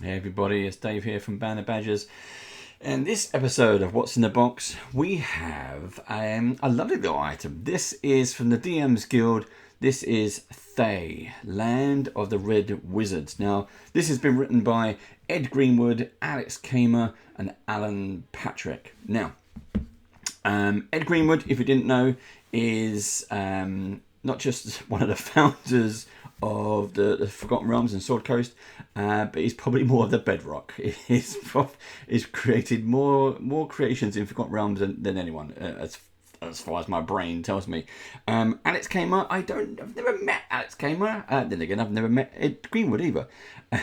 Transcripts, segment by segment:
Hey everybody, it's Dave here from Band of Badgers. In this episode of What's in the Box, we have a lovely little item. This is from the DM's Guild. This is THAY, Land of the Red Wizards. Now, this has been written by Ed Greenwood, Alex Kamer, and Alan Patrick. Now, Ed Greenwood, if you didn't know, is not just one of the founders of the Forgotten Realms and Sword Coast, but he's probably more of the bedrock. He's created more creations in Forgotten Realms than anyone, as far as my brain tells me. Alex Kamer, I've never met Alex Kamer. Then again, I've never met Ed Greenwood either.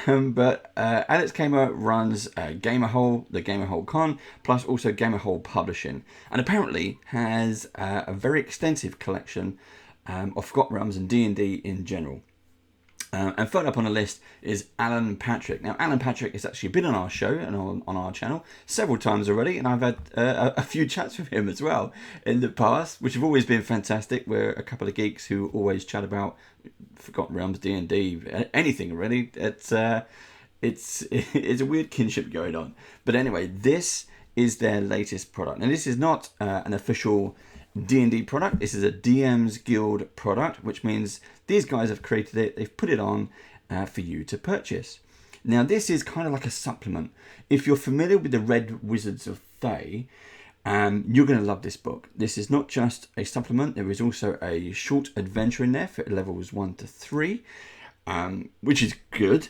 But Alex Kamer runs Gamerhole, the Gamerhole Con, plus also Gamerhole Publishing, and apparently has a very extensive collection of Forgotten Realms and D&D in general. And third up on the list is Alan Patrick. Now, Alan Patrick has actually been on our show and on our channel several times already, and I've had a few chats with him as well in the past, which have always been fantastic. We're a couple of geeks who always chat about Forgotten Realms, D&D, anything really. It's a weird kinship going on. But anyway, this is their latest product. Now, this is not an official D&D product. This is a DM's Guild product, which means these guys have created it. They've put it on for you to purchase. Now, this is kind of like a supplement. If you're familiar with the Red Wizards of THAY, you're going to love this book. This is not just a supplement. There is also a short adventure in there for levels 1 to 3, which is good.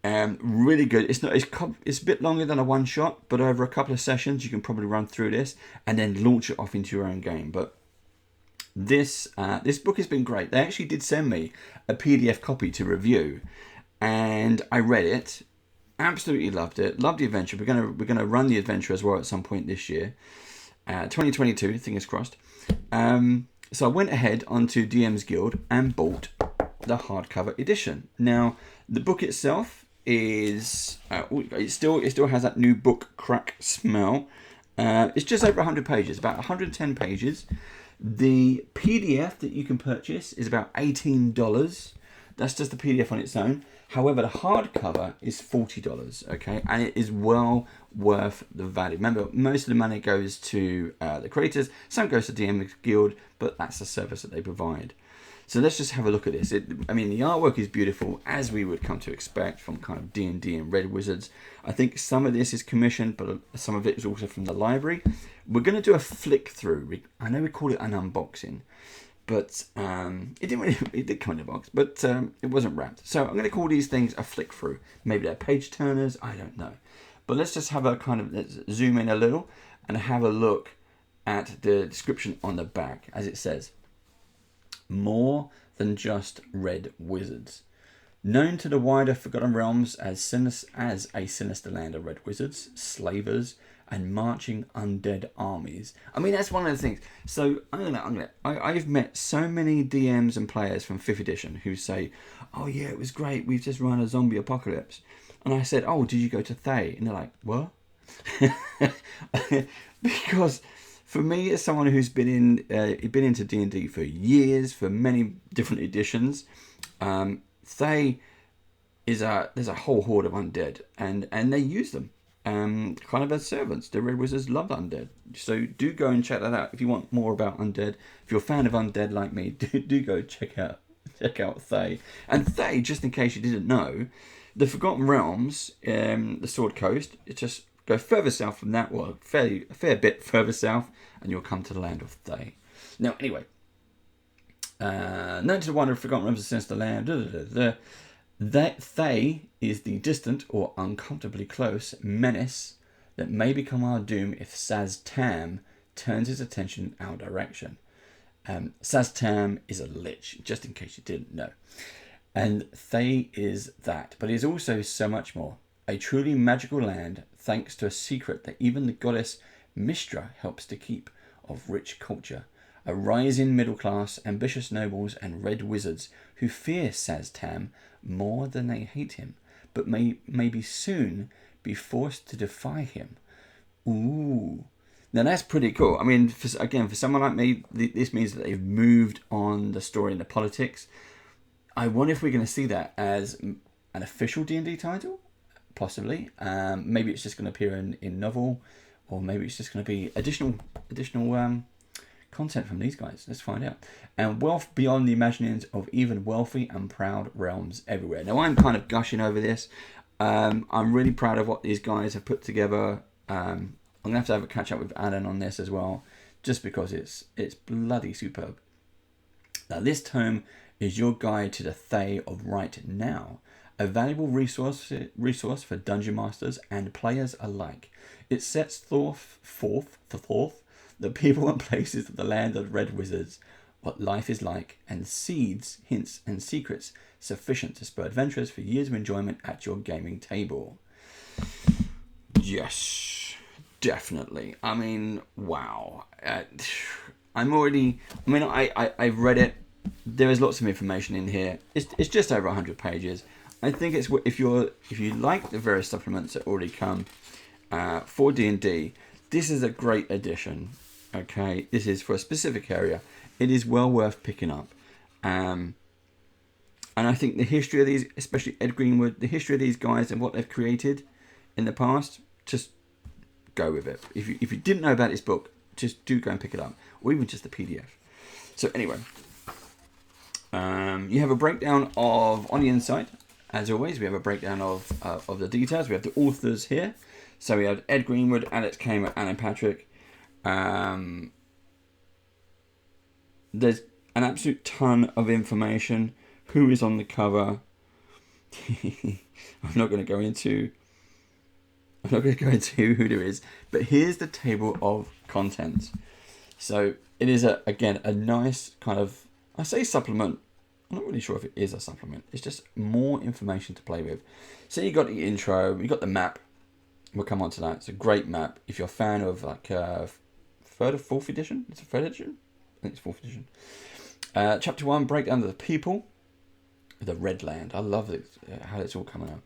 Really good. It's a bit longer than a one shot, but over a couple of sessions you can probably run through this and then launch it off into your own game. But this book has been great. They actually did send me a PDF copy to review, and I read it. Absolutely loved it. Loved the adventure. We're gonna run the adventure as well at some point this year, 2022. Fingers crossed. So I went ahead onto DM's Guild and bought the hardcover edition. Now, the book itself is it still has that new book crack smell. It's just over 100 pages, about 110 pages. The PDF that you can purchase is about $18. That's just the PDF on its own. However, the hardcover is $40, okay? And it is well worth the value. Remember, most of the money goes to the creators. Some goes to DM Guild, but that's the service that they provide. So let's just have a look at this. The artwork is beautiful, as we would come to expect from kind of D&D and Red Wizards. I think some of this is commissioned, but some of it is also from the library. We're going to do a flick through. I know we call it an unboxing, but it did come in a box, but it wasn't wrapped. So I'm going to call these things a flick through. Maybe they're page turners, I don't know. But let's just have let's zoom in a little and have a look at the description on the back, as it says. More than just red wizards. Known to the wider Forgotten Realms as a sinister land of red wizards, slavers, and marching undead armies. I mean, that's one of the things. So I've met so many DMs and players from 5th edition who say, "Oh yeah, it was great. We've just run a zombie apocalypse." And I said, "Oh, did you go to THAY?" And they're like, "What?" Because for me, as someone who's been into D&D for years, for many different editions, THAY there's a whole horde of undead, and they use them kind of as servants. The Red Wizards love undead, so do go and check that out if you want more about undead. If you're a fan of undead like me, do go check out THAY. And THAY, just in case you didn't know, the Forgotten Realms, the Sword Coast, it's just go further south from that, well, a fair bit further south, and you'll come to the land of THAY. Now, anyway, known to the wonder of Forgotten Realms, the sinister land, that THAY is the distant or uncomfortably close menace that may become our doom if Saz-Tam turns his attention our direction. Saz-Tam is a lich, just in case you didn't know. And THAY is that, but it is also so much more. A truly magical land, thanks to a secret that even the goddess Mistra helps to keep, of rich culture. A rising middle class, ambitious nobles, and red wizards who fear Saz-Tam more than they hate him, but maybe soon be forced to defy him. Ooh. Now that's pretty cool. I mean, for someone like me, this means that they've moved on the story and the politics. I wonder if we're going to see that as an official D&D title, possibly. Maybe it's just going to appear in novel, or maybe it's just going to be additional content from these guys. Let's find out. And wealth beyond the imaginings of even wealthy and proud realms everywhere. Now, I'm kind of gushing over this. I'm really proud of what these guys have put together. I'm going to have a catch up with Alan on this as well, just because it's bloody superb. Now, this tome is your guide to the THAY of right now, a valuable resource for dungeon masters and players alike. It sets forth the people and places of the land of red wizards, what life is like, and seeds, hints, and secrets sufficient to spur adventures for years of enjoyment at your gaming table. Yes, definitely. I mean, wow. I've read it. There is lots of information in here. It's just over 100 pages. I think it's if you like the various supplements that already come for D&D, this is a great addition. Okay, this is for a specific area. It is well worth picking up. And I think the history of these, especially Ed Greenwood, the history of these guys and what they've created in the past, just go with it. If you didn't know about this book, just do go and pick it up, or even just the PDF. So anyway, you have a breakdown on the inside. As always, we have a breakdown of the details. We have the authors here. So we have Ed Greenwood, Alex Kamer, Alan Patrick. There's an absolute ton of information. Who is on the cover? I'm not going to go into who there is, but here's the table of contents. So it is a nice kind of, I say supplement. I'm not really sure if it is a supplement. It's just more information to play with. So you got the intro, you got the map. We'll come on to that. It's a great map. If you're a fan of like third or fourth edition, it's a third edition. I think it's fourth edition. Chapter 1, breakdown of the people, the Red Land. I love it, how it's all coming up.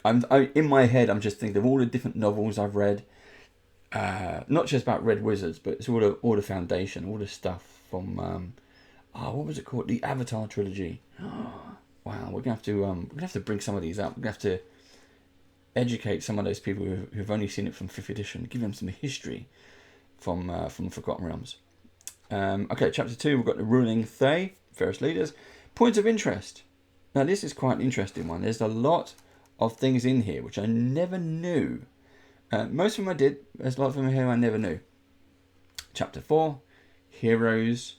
I in my head, I'm just thinking of all the different novels I've read. Not just about Red Wizards, but it's all the foundation, all the stuff from what was it called? The Avatar trilogy. Wow, we're gonna have to bring some of these up. We're gonna have to educate some of those people who've only seen it from 5th edition. Give them some history from Forgotten Realms. Okay, chapter 2. We've got the ruling THAY, various leaders, points of interest. Now this is quite an interesting one. There's a lot of things in here which I never knew. Most of them I did. There's a lot of them here I never knew. Chapter 4, heroes.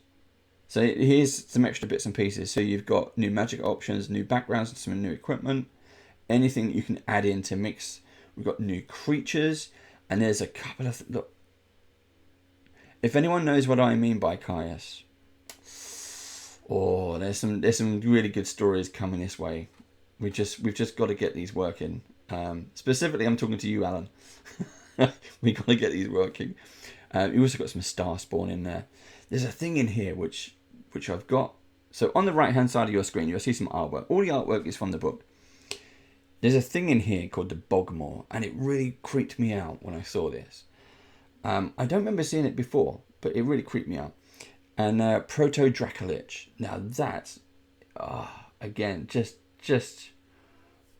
So here's some extra bits and pieces. So you've got new magic options, new backgrounds, and some new equipment. Anything you can add in to mix. We've got new creatures, and there's a couple of look. If anyone knows what I mean by Caius, there's some really good stories coming this way. We've just got to get these working. Specifically, I'm talking to you, Alan. We got to get these working. You also got some star spawn in there. There's a thing in here which I've got. So on the right hand side of your screen, you'll see some artwork. All the artwork is from the book. There's a thing in here called the Bugmeyer, and it really creeped me out when I saw this. I don't remember seeing it before, but it really creeped me out. And Proto Dracolich. Now that, again, just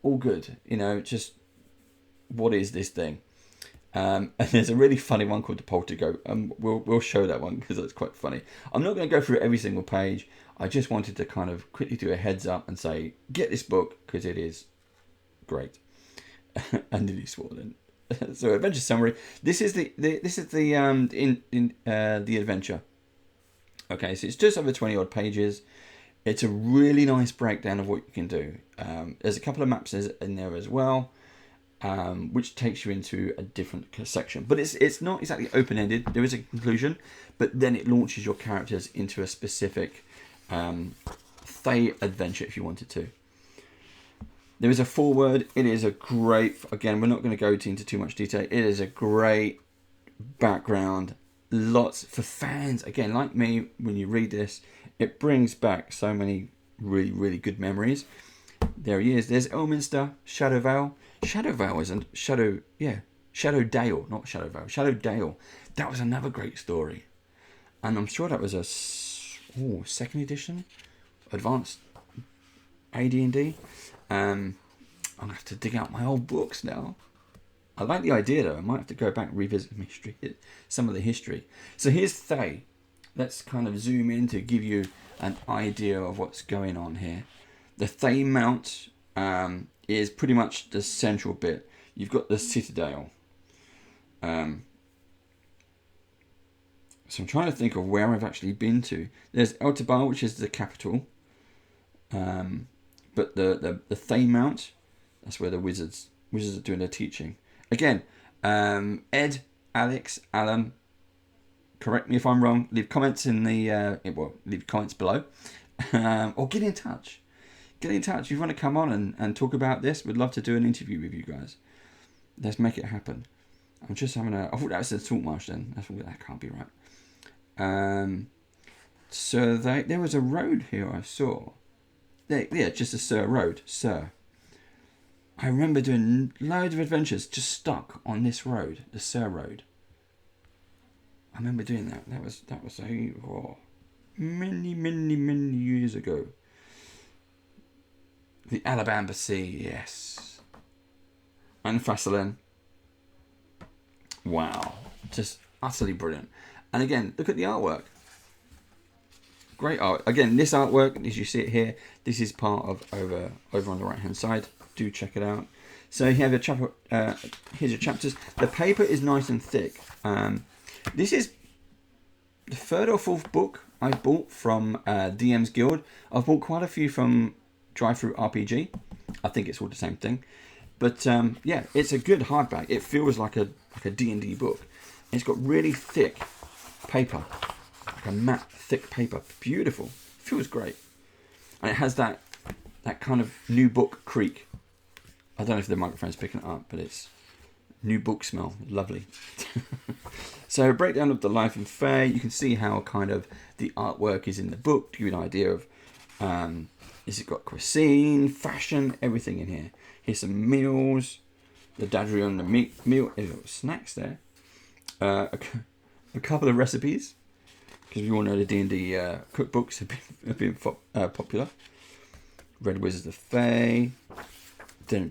all good. You know, just what is this thing? And there's a really funny one called the Poltergoat. We'll show that one because it's quite funny. I'm not going to go through every single page. I just wanted to kind of quickly do a heads up and say, get this book because it is great. And it is swollen. So adventure summary. This is the adventure. Okay, so it's just over 20 odd pages. It's a really nice breakdown of what you can do. There's a couple of maps in there as well, which takes you into a different section. But it's not exactly open-ended. There is a conclusion, but then it launches your characters into a specific THAY adventure if you wanted to. There is a foreword. It is a great, again, we're not going to go into too much detail. It is a great background. Lots for fans. Again, like me, when you read this, it brings back so many really, really good memories. There he is. There's Elminster, Shadow Vale. Shadow Vale isn't Shadow, yeah. Shadow Dale, not Shadow Vale. Shadow Dale. That was another great story. And I'm sure that was a 2nd edition, advanced AD&D. I'll have to dig out my old books now. I like the idea though. I might have to go back and revisit some of the history. So here's THAY. Let's kind of zoom in to give you an idea of what's going on here. The THAY mount is pretty much the central bit. You've got the citadel. So I'm trying to think of where I've actually been to. There's Eltabar, which is the capital. But the THAY mount, that's where the wizards are doing their teaching. Again, Ed, Alex, Alan, correct me if I'm wrong. Leave comments in the leave comments below, or get in touch. Get in touch if you want to come on and talk about this. We'd love to do an interview with you guys. Let's make it happen. I'm just having I thought that was a salt marsh then. That can't be right. So there was a road here I saw. Yeah, just a Sir road, Sir. I remember doing loads of adventures just stuck on this road, the Sir road. I remember doing that. That was many years ago. The Alabama Sea, yes. And Faslin. Wow, just utterly brilliant. And again, look at the artwork. Great art. Again, this artwork, as you see it here, this is part of over on the right hand side. Do check it out. So you have a chapter. Here's your chapters. The paper is nice and thick. This is the third or fourth book I've bought from DM's Guild. I've bought quite a few from Drive-Thru RPG. I think it's all the same thing. But yeah, it's a good hardback. It feels like a D&D book. It's got really thick paper, like a matte thick paper. Beautiful. Feels great. And it has that kind of new book creak. I don't know if the microphone's picking it up, but it's new book smell. Lovely. So a breakdown of the life in THAY. You can see how kind of the artwork is in the book to give you an idea of is it got cuisine, fashion, everything in here. Here's some meals, the dadrion, the meal, snacks there. A couple of recipes, because you all know the D&D cookbooks have been popular. Red Wizards of THAY,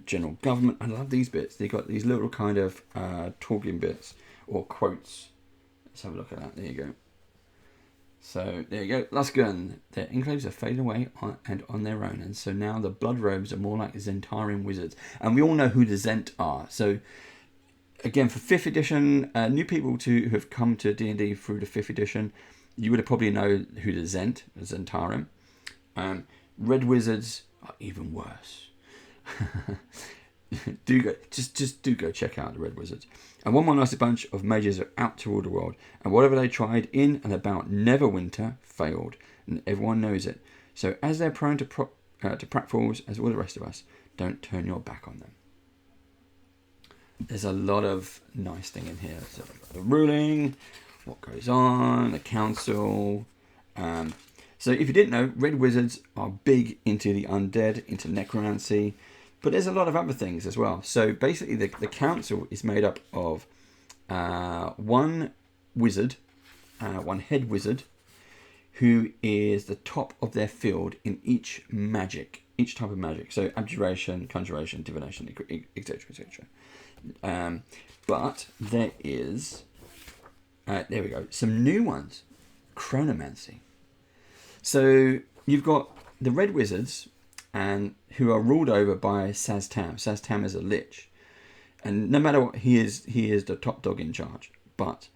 General Government. I love these bits. They got these little kind of talking bits or quotes. Let's have a look at that. There you go. So there you go. Luskan. Their enclaves are fading away on their own, and so now the blood robes are more like Zentarian wizards, and we all know who the Zent are. So again, for 5th edition, new people who have come to D&D through the 5th edition, you would have probably know who the Zentarim. Red Wizards are even worse. do go check out the Red Wizards. And one more nice bunch of mages are out to rule the world, and whatever they tried in and about Neverwinter failed, and everyone knows it. So as they're prone to pratfalls, as all the rest of us, don't turn your back on them. There's a lot of nice thing in here. So the ruling, what goes on, the council. So if you didn't know, Red Wizards are big into the undead, into necromancy, but there's a lot of other things as well. So basically the council is made up of one wizard, one head wizard, who is the top of their field in each type of magic. So abjuration, conjuration, divination, etc., etc. But there is, there we go, some new ones. Chronomancy. So you've got the Red Wizards, and who are ruled over by Saztam. Saztam is a lich, and no matter what, he is the top dog in charge. But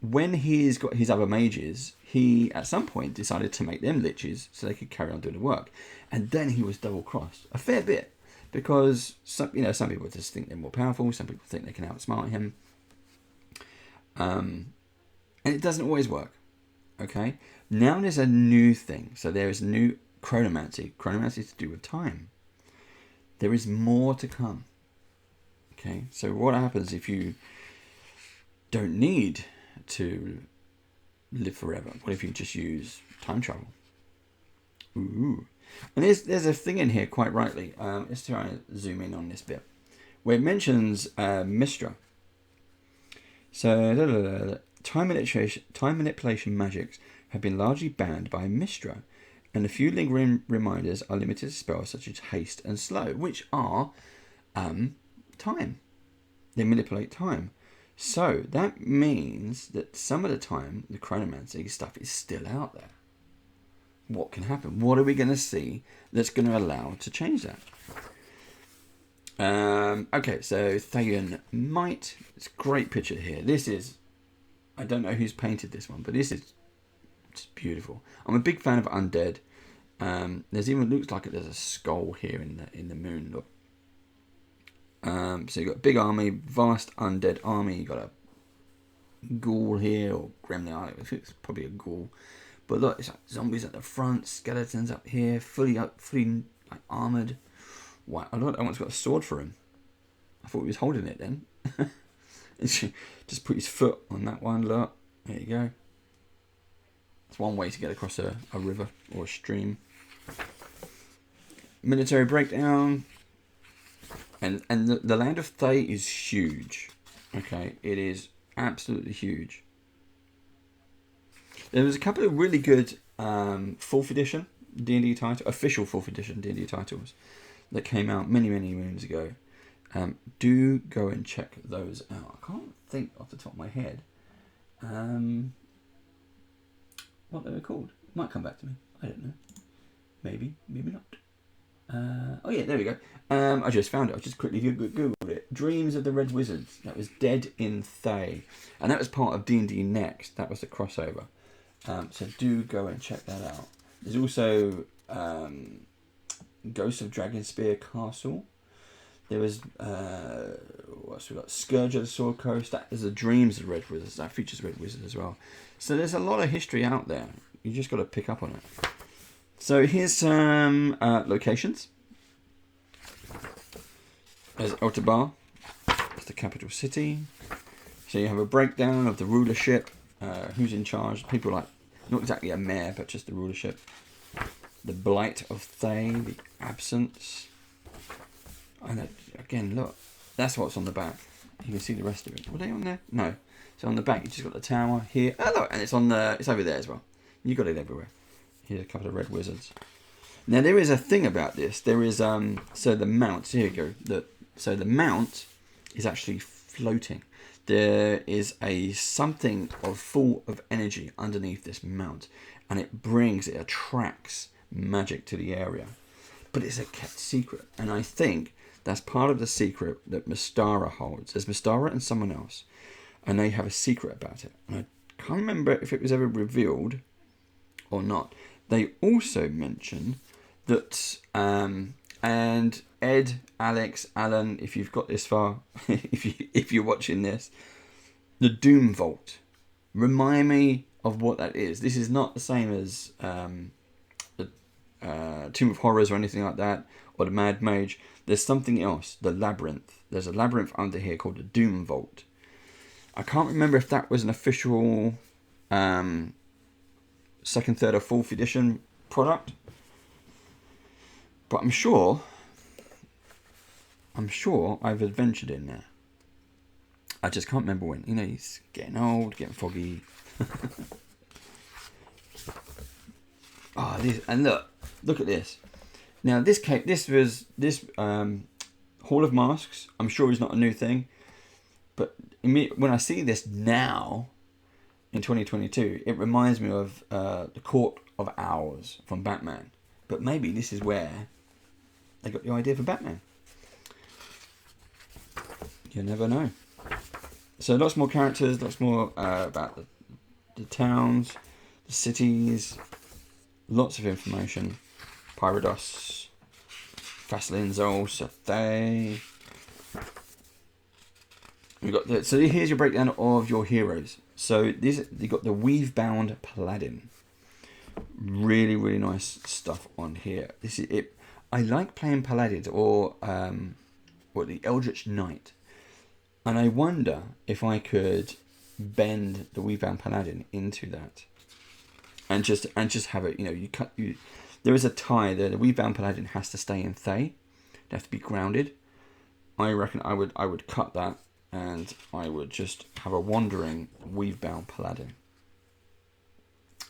when he's got his other mages, he at some point decided to make them liches so they could carry on doing the work, and then he was double crossed a fair bit, because some people just think they're more powerful, some people think they can outsmart him, and it doesn't always work. Okay, now there's a new thing. So there is new chronomancy. Chronomancy is to do with time. There is more to come. Okay, so what happens if you don't need to live forever? What if you just use time travel? Ooh. And there's a thing in here, quite rightly. Let's try and zoom in on this bit, where it mentions Mistra. So time manipulation magics have been largely banned by Mistra, and a few lingering reminders are limited to spells such as haste and slow, which are time. They manipulate time. So that means that some of the time the chronomancy stuff is still out there. What can happen? What are we going to see that's going to allow to change that? Okay, so Thayan Might. It's a great picture here. This is, I don't know who's painted this one, but this is just beautiful. I'm a big fan of undead. There's even looks like there's a skull here in the moon. Look. So you've got a big army, vast undead army. You've got a ghoul here, or gremlin. I think it's probably a ghoul. But look, it's like zombies at the front, skeletons up here, fully like armoured. Wow, I don't know what's got a sword for him. I thought he was holding it then. Just put his foot on that one, look. There you go. It's one way to get across a river or a stream. Military breakdown. And the land of Thay is huge. Okay, it is absolutely huge. There was a couple of really good 4th edition D&D titles, official 4th edition D&D titles that came out many moons ago. Do go and check those out. I can't think off the top of my head what they were called. It might come back to me. I don't know. Maybe not. Oh yeah, there we go. I just found it. I just quickly googled it. Dreams of the Red Wizards. That was Dead in Thay, and that was part of D&D Next. That was the crossover. So do go and check that out. There's also Ghost of Dragonspear Castle. There was what's we got? Scourge of the Sword Coast. That is the Dreams of the Red Wizards. That features Red Wizards as well. So there's a lot of history out there. You just got to pick up on it. So here's some locations. There's Ottabar. It's the capital city. So you have a breakdown of the rulership. Who's in charge? People like, not exactly a mayor, but just the rulership. The Blight of Thay. The Absence. And again, look. That's what's on the back. You can see the rest of it. Were they on there? No. So on the back, you just got the tower here. Oh, look, and it's over there as well. You got it everywhere. Here's a couple of red wizards. Now there is a thing about this. There is so the mount. Here you go. So the mount is actually floating. There is something full of energy underneath this mount, and it attracts magic to the area. But it's a kept secret, and I think that's part of the secret that Mystara holds. There's Mystara and someone else, and they have a secret about it. And I can't remember if it was ever revealed or not. They also mention that, and Ed, Alex, Alan, if you've got this far, if you're watching this, the Doom Vault. Remind me of what that is. This is not the same as the Tomb of Horrors or anything like that, or the Mad Mage. There's something else, the Labyrinth. There's a labyrinth under here called the Doom Vault. I can't remember if that was an official 2nd, 3rd, or 4th edition product, but I'm sure I've adventured in there. I just can't remember when. You know, he's getting old, getting foggy. And look at this. Now this Hall of Masks. I'm sure is not a new thing, but when I see this now in 2022, it reminds me of the Court of Owls from Batman. But maybe this is where they got the idea for Batman. You never know. So lots more characters, lots more about the towns, the cities, lots of information. Pyrodos, Faslin, Zol, Thay. So here's your breakdown of your heroes. So you got the Weave-bound Paladin. Really, really nice stuff on here. This is it. I like playing Paladins or the Eldritch Knight, and I wonder if I could bend the Weave-bound Paladin into that, and just have it. There is a tie there. The Weave-bound Paladin has to stay in Thay. They have to be grounded. I reckon I would cut that, and I would just have a wandering Weave-bound Paladin.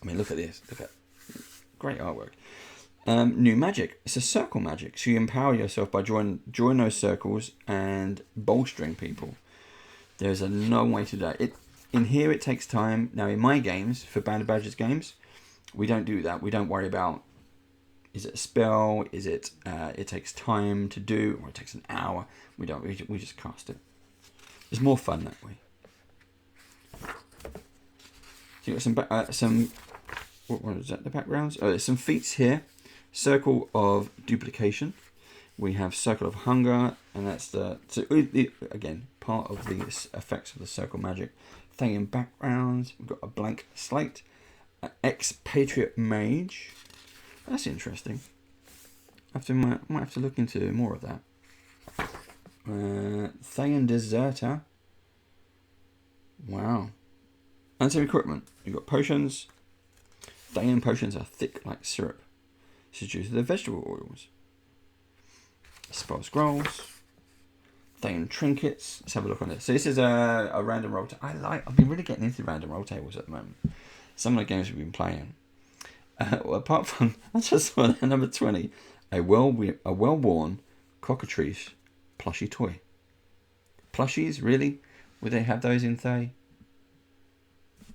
I mean, look at this. Look at great artwork. New magic. It's a circle magic. So you empower yourself by drawing those circles and bolstering people. There's a no way to do that. In here it takes time. Now in my games, for Band of Badgers games, we don't do that. We don't worry about, is it a spell? Is it it takes time to do, or it takes an hour? We don't. We just cast it. It's more fun that way. So you got some what is that? The backgrounds. Oh, there's some feats here. Circle of duplication. We have circle of hunger, and that's again part of the effects of the circle magic. THAY in backgrounds. We've got a blank slate. Expatriate mage. That's interesting. Might have to look into more of that. THAY and deserter. Wow. And some equipment. You've got potions. THAY and potions are thick like syrup. This is due to the vegetable oils. Spell scrolls. THAY and trinkets. Let's have a look on this. So this is a random roll table. I've been really getting into random roll tables at the moment. Some of the games we've been playing. Well, apart from, I just saw number 20, a well-worn cockatrice plushie toy. Plushies, really? Would they have those in THAY?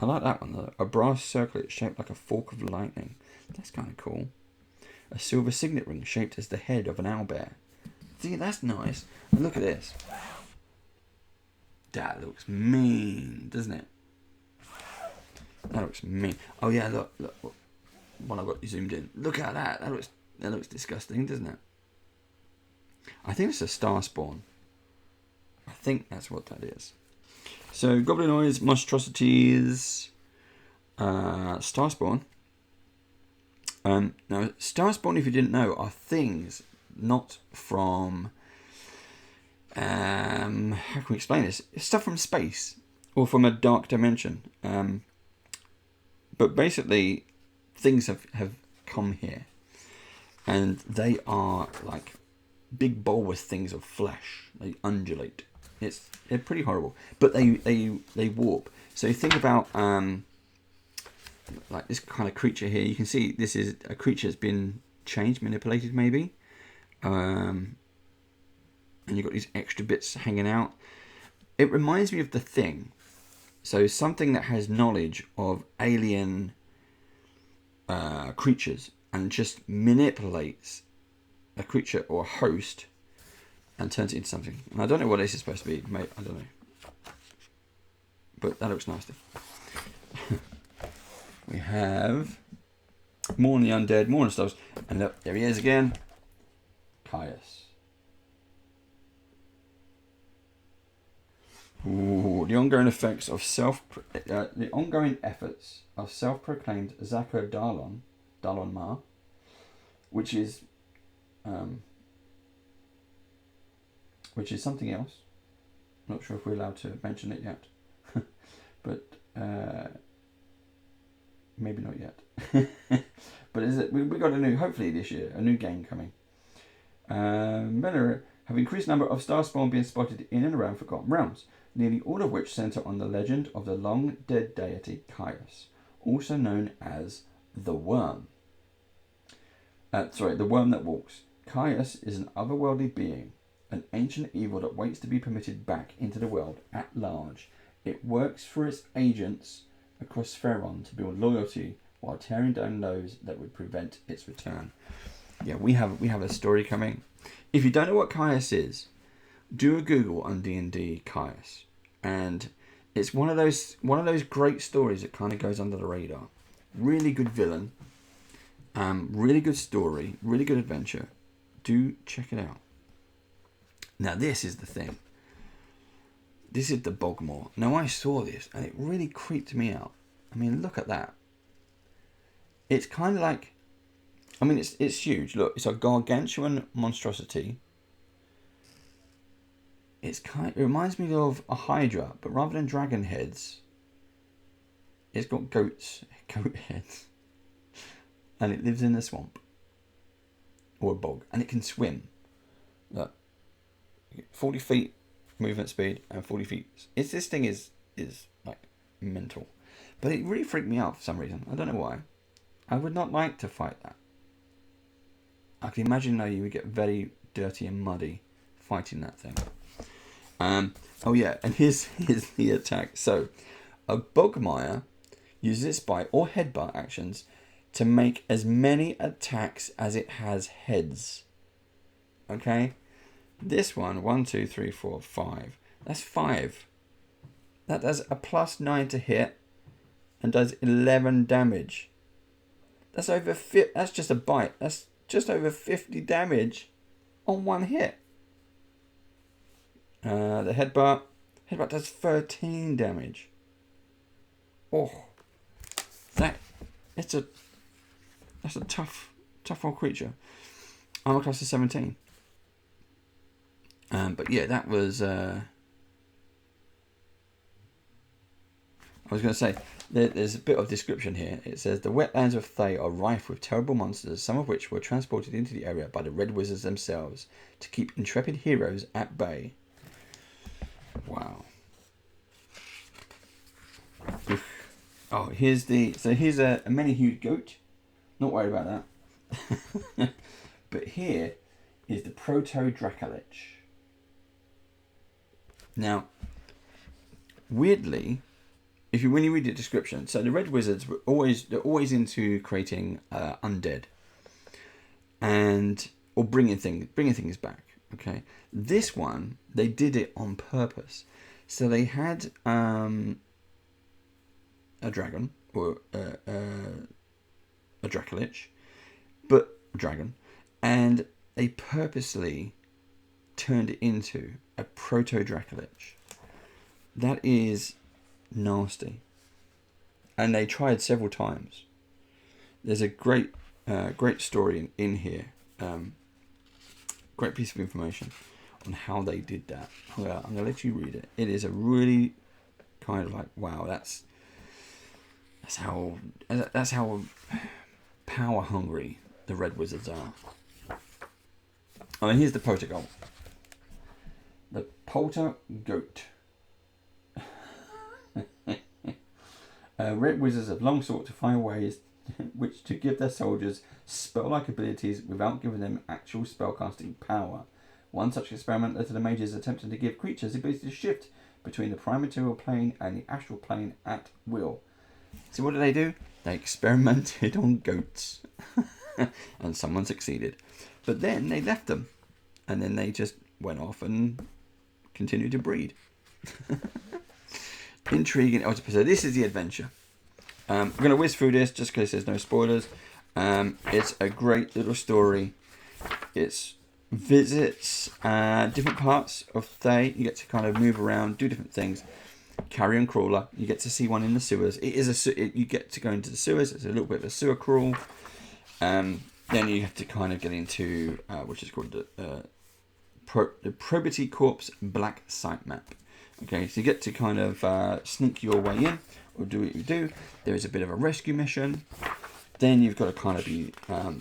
I like that one though. A brass circlet shaped like a fork of lightning. That's kind of cool. A silver signet ring shaped as the head of an owlbear. See, that's nice. And look at this. That looks mean, doesn't it? That looks mean. Oh yeah, look. When I got you zoomed in. Look at that. That looks disgusting, doesn't it? I think it's a star spawn. I think that's what that is. So goblinoids, monstrosities, star spawn. Now star spawn, if you didn't know, are things not from how can we explain this? It's stuff from space or from a dark dimension. But basically things have come here, and they are like big bulbous things of flesh. They undulate. They're pretty horrible, but they warp. So you think about like this kind of creature here. You can see this is a creature that's been changed, manipulated maybe, and you've got these extra bits hanging out. It reminds me of The Thing. So something that has knowledge of alien creatures and just manipulates a creature or a host and turns it into something. And I don't know what this is supposed to be, mate. I don't know. But that looks nasty. We have more on the undead, more on stuff. And look, there he is again. Caius. Ooh, the ongoing efforts of self-proclaimed Zako Dalon Ma, which is something else. Not sure if we're allowed to mention it yet, but maybe not yet. But is it? We got a new, hopefully this year, a new game coming. Have increased number of star spawn being spotted in and around Forgotten Realms, nearly all of which centre on the legend of the long dead deity Caius, also known as the Worm. The Worm that walks. Caius is an otherworldly being, an ancient evil that waits to be permitted back into the world at large. It works for its agents across Feron to build loyalty while tearing down those that would prevent its return. Yeah, we have a story coming. If you don't know what Caius is, do a Google on D&D Caius, and it's one of those great stories that kind of goes under the radar. Really good villain, really good story, really good adventure. Do check it out. Now this is the thing. This is the Bugmeyer. Now I saw this and it really creeped me out. I mean, look at that. It's kind of like, I mean, it's huge. Look, it's a gargantuan monstrosity. It reminds me of a Hydra, but rather than dragon heads, it's got goat heads, and it lives in a swamp or a bog, and it can swim. Look, 40 feet movement speed and 40 feet. This thing is like mental, but it really freaked me out for some reason. I don't know why. I would not like to fight that. I can imagine though you would get very dirty and muddy fighting that thing. Oh yeah, and here's the attack. So a Bugmeyer uses its bite or headbutt actions to make as many attacks as it has heads. Okay? This one, 1, 2, 3, 4, 5. That's 5. That does a +9 to hit and does 11 damage. That's just a bite. That's just over 50 damage on one hit. The headbutt does 13 damage. Oh, that's a tough old creature. Armor class is 17. But yeah, that was. I was going to say there's a bit of description here. It says the wetlands of THAY are rife with terrible monsters, some of which were transported into the area by the Red Wizards themselves to keep intrepid heroes at bay. Wow. Oh, here's a many-hued goat. Not worried about that. But here is the Proto-Dracolich. Now, weirdly, when you read the description, so the Red Wizards they're always into creating undead or bringing things back. Okay, this one they did it on purpose. So they had a dragon or a Dracolich, but a dragon, and they purposely turned it into a Proto-Dracolich. That is nasty, and they tried several times. There's a great story in here, great piece of information on how they did that. I'm gonna let you read it. It is a really kind of like, wow, that's how power hungry the Red Wizards are. Here's the protocol. The Polter Goat. Red Wizards have long sought to find ways which to give their soldiers spell-like abilities without giving them actual spellcasting power. One such experiment led to the mages attempting to give creatures the ability to shift between the prime material plane and the astral plane at will. So what do? They experimented on goats. And someone succeeded. But then they left them. And then they just went off and continued to breed. Intriguing. So this is the adventure. I'm going to whiz through this just in case there's no spoilers. It's a great little story. It visits different parts of THAY. You get to kind of move around, do different things. Carrion crawler. You get to see one in the sewers. You get to go into the sewers. It's a little bit of a sewer crawl. Then you have to kind of get into which is called the Probity Corpse Black Site Map. Okay, so you get to kind of sneak your way in, or do what you do. There is a bit of a rescue mission. Then you've got to kind of be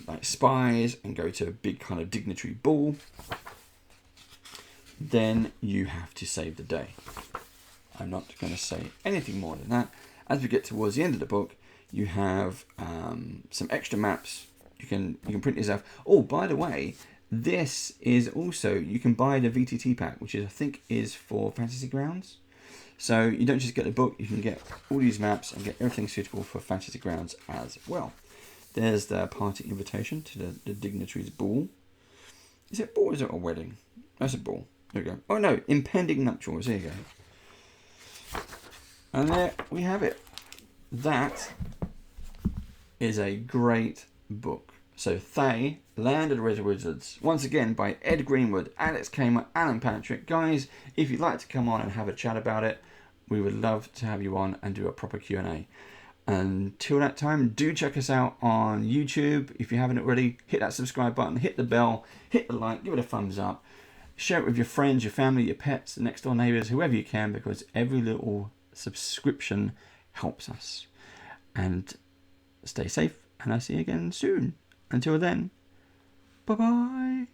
like spies and go to a big kind of dignitary ball. Then you have to save the day. I'm not going to say anything more than that. As we get towards the end of the book, you have some extra maps. You can print yourself. Oh, by the way, this is also, you can buy the VTT pack, which I think is for Fantasy Grounds. So you don't just get the book, you can get all these maps and get everything suitable for Fantasy Grounds as well. There's the party invitation to the dignitary's ball. Is it a ball or is it a wedding? That's a ball. There we go. Oh no, impending nuptials. There you go. And there we have it. That is a great book. So THAY, Land of the Red Wizards, once again by Ed Greenwood, Alex Kamer, Alan Patrick. Guys, if you'd like to come on and have a chat about it, we would love to have you on and do a proper Q&A. Until that time, do check us out on YouTube. If you haven't already, hit that subscribe button, hit the bell, hit the like, give it a thumbs up. Share it with your friends, your family, your pets, the next door neighbours, whoever you can, because every little subscription helps us. And stay safe, and I'll see you again soon. Until then, bye-bye.